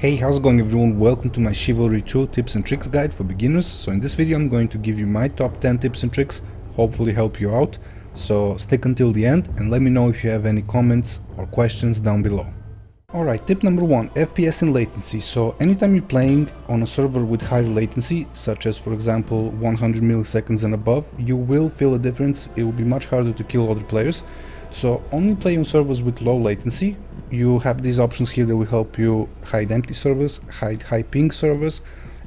Hey, how's it going everyone? Welcome to my Chivalry 2 tips and tricks guide for beginners. So in this video I'm going to give you my top 10 tips and tricks, hopefully help you out. So stick until the end and let me know if you have any comments or questions down below. Alright, tip number 1, FPS and latency. So anytime you're playing on a server with higher latency, such as for example 100 milliseconds and above, you will feel a difference. It will be much harder to kill other players. So only play on servers with low latency. You have these options here that will help you hide empty servers, hide high ping servers,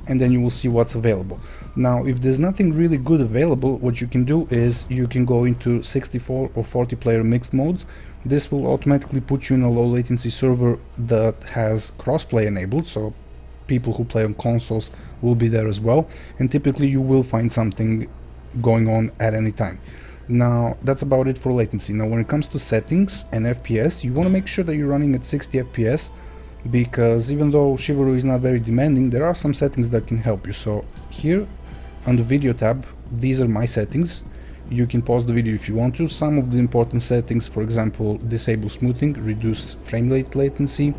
and then you will see what's available. Now if there's nothing really good available, what you can do is you can go into 64 or 40 player mixed modes. This will automatically put you in a low latency server that has crossplay enabled, so people who play on consoles will be there as well, and typically you will find something going on at any time. Now that's about it for latency. Now when it comes to settings and FPS, you want to make sure that you're running at 60 FPS, because even though Chivalry is not very demanding, there are some settings that can help you. So here on the video tab, these are my settings. You can pause the video if you want to. Some of the important settings, for example, disable smoothing, reduce frame rate latency,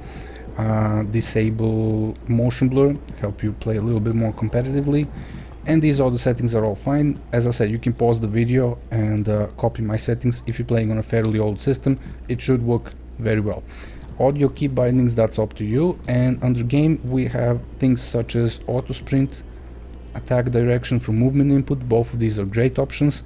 disable motion blur, help you play a little bit more competitively. And these other settings are all fine. As I said, you can pause the video and copy my settings. If you're playing on a fairly old system, it should work very well. Audio key bindings, that's up to you. And under game, we have things such as auto sprint, attack direction from movement input. Both of these are great options.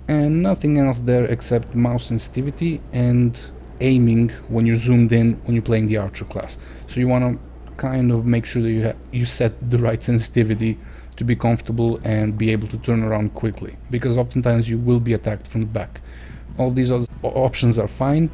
And nothing else there except mouse sensitivity and aiming when you're zoomed in when you're playing the archer class. So you want to kind of make sure that you set the right sensitivity to be comfortable and be able to turn around quickly, because oftentimes you will be attacked from the back. All these other options are fine,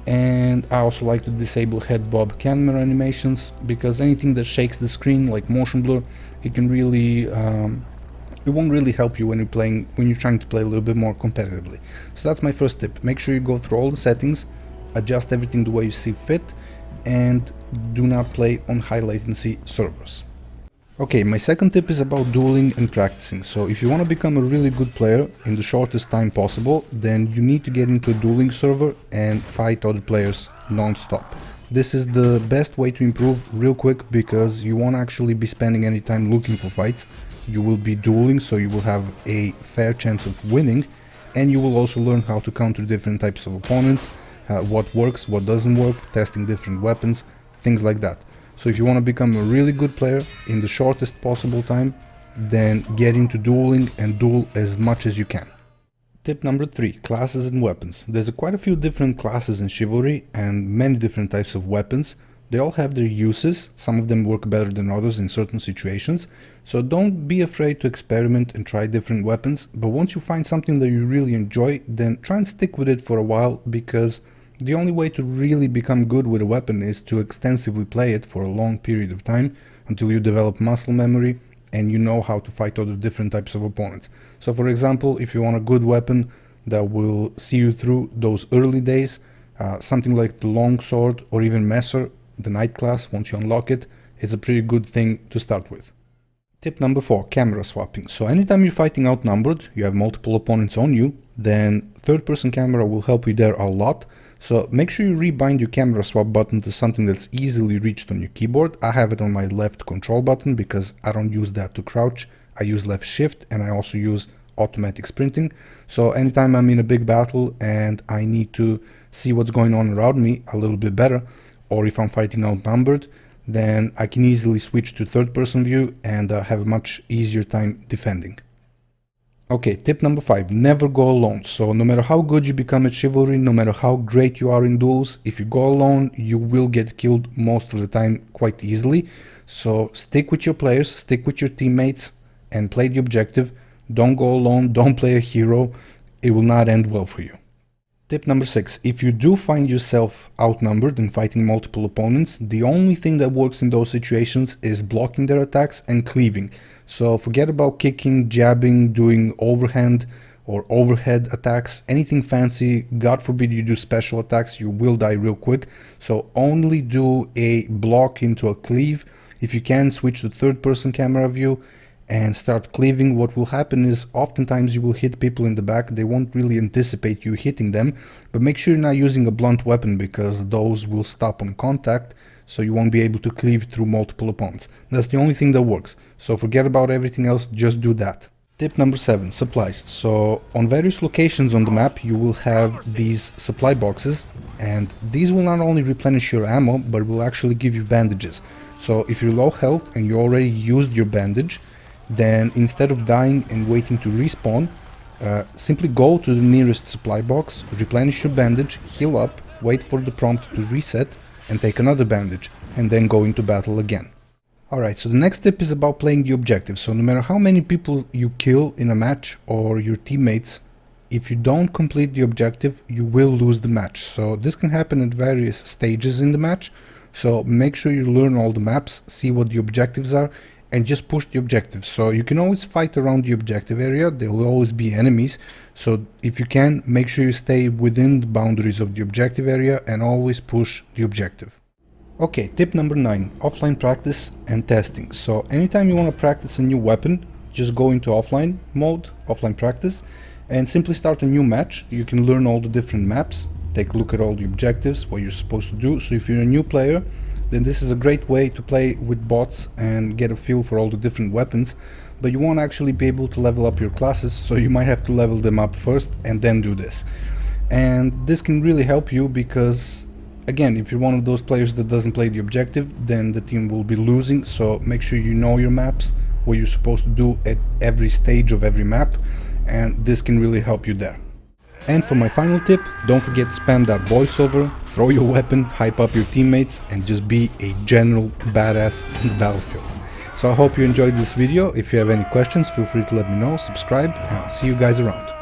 and I also like to disable head bob camera animations, because anything that shakes the screen like motion blur, it can really it won't really help you when you're trying to play a little bit more competitively. So that's my first tip. Make sure you go through all the settings, adjust everything the way you see fit, and do not play on high latency servers. Okay, my second tip is about dueling and practicing. So if you want to become a really good player in the shortest time possible, then you need to get into a dueling server and fight other players non-stop. This is the best way to improve real quick, because you won't actually be spending any time looking for fights. You will be dueling, so you will have a fair chance of winning, and you will also learn how to counter different types of opponents, what works, what doesn't work, testing different weapons, things like that. So if you want to become a really good player in the shortest possible time, then get into dueling and duel as much as you can. Tip number 3, classes and weapons. There's quite a few different classes in Chivalry and many different types of weapons. They all have their uses, some of them work better than others in certain situations, so don't be afraid to experiment and try different weapons, but once you find something that you really enjoy, then try and stick with it for a while, because the only way to really become good with a weapon is to extensively play it for a long period of time, until you develop muscle memory and you know how to fight other different types of opponents. So for example, if you want a good weapon that will see you through those early days, something like the long sword or even Messer, the knight class, once you unlock it, is a pretty good thing to start with. Tip number 4, camera swapping. So anytime you're fighting outnumbered, you have multiple opponents on you, then third-person camera will help you there a lot. So make sure you rebind your camera swap button to something that's easily reached on your keyboard. I have it on my left control button because I don't use that to crouch. I use left shift, and I also use automatic sprinting. So anytime I'm in a big battle and I need to see what's going on around me a little bit better, or if I'm fighting outnumbered, then I can easily switch to third-person view and have a much easier time defending. Okay, tip number 5, never go alone. So no matter how good you become at Chivalry, no matter how great you are in duels, if you go alone, you will get killed most of the time quite easily. So stick with your players, stick with your teammates, and play the objective. Don't go alone, don't play a hero. It will not end well for you. Tip number 6, if you do find yourself outnumbered and fighting multiple opponents, the only thing that works in those situations is blocking their attacks and cleaving. So forget about kicking, jabbing, doing overhand or overhead attacks, anything fancy. God forbid you do special attacks, you will die real quick. So only do a block into a cleave. If you can, switch to third-person camera view and start cleaving. What will happen is oftentimes you will hit people in the back. They won't really anticipate you hitting them, but make sure you're not using a blunt weapon, because those will stop on contact. so you won't be able to cleave through multiple opponents. That's the only thing that works, so forget about everything else, just do that. Tip number 7, supplies. So on various locations on the map you will have these supply boxes, and these will not only replenish your ammo but will actually give you bandages. So if you're low health and you already used your bandage, then instead of dying and waiting to respawn, simply go to the nearest supply box, replenish your bandage, heal up, wait for the prompt to reset and take another bandage, and then go into battle again. Alright, so the next tip is about playing the objective. So no matter how many people you kill in a match or your teammates, if you don't complete the objective, you will lose the match. So this can happen at various stages in the match. So make sure you learn all the maps, see what the objectives are, and just push the objectives. So you can always fight around the objective area, there will always be enemies. So if you can, make sure you stay within the boundaries of the objective area and always push the objective. Okay, tip number 9, offline practice and testing. So anytime you want to practice a new weapon, just go into offline mode, offline practice, and simply start a new match. You can learn all the different maps, take a look at all the objectives, what you're supposed to do. So if you're a new player, then this is a great way to play with bots and get a feel for all the different weapons, but you won't actually be able to level up your classes, so you might have to level them up first and then do this. And this can really help you because, again, if you're one of those players that doesn't play the objective, then the team will be losing. So make sure you know your maps, what you're supposed to do at every stage of every map, and this can really help you there. And for my final tip, don't forget to spam that voiceover, throw your weapon, hype up your teammates, and just be a general badass on the battlefield. So I hope you enjoyed this video. If you have any questions, feel free to let me know, subscribe, and I'll see you guys around.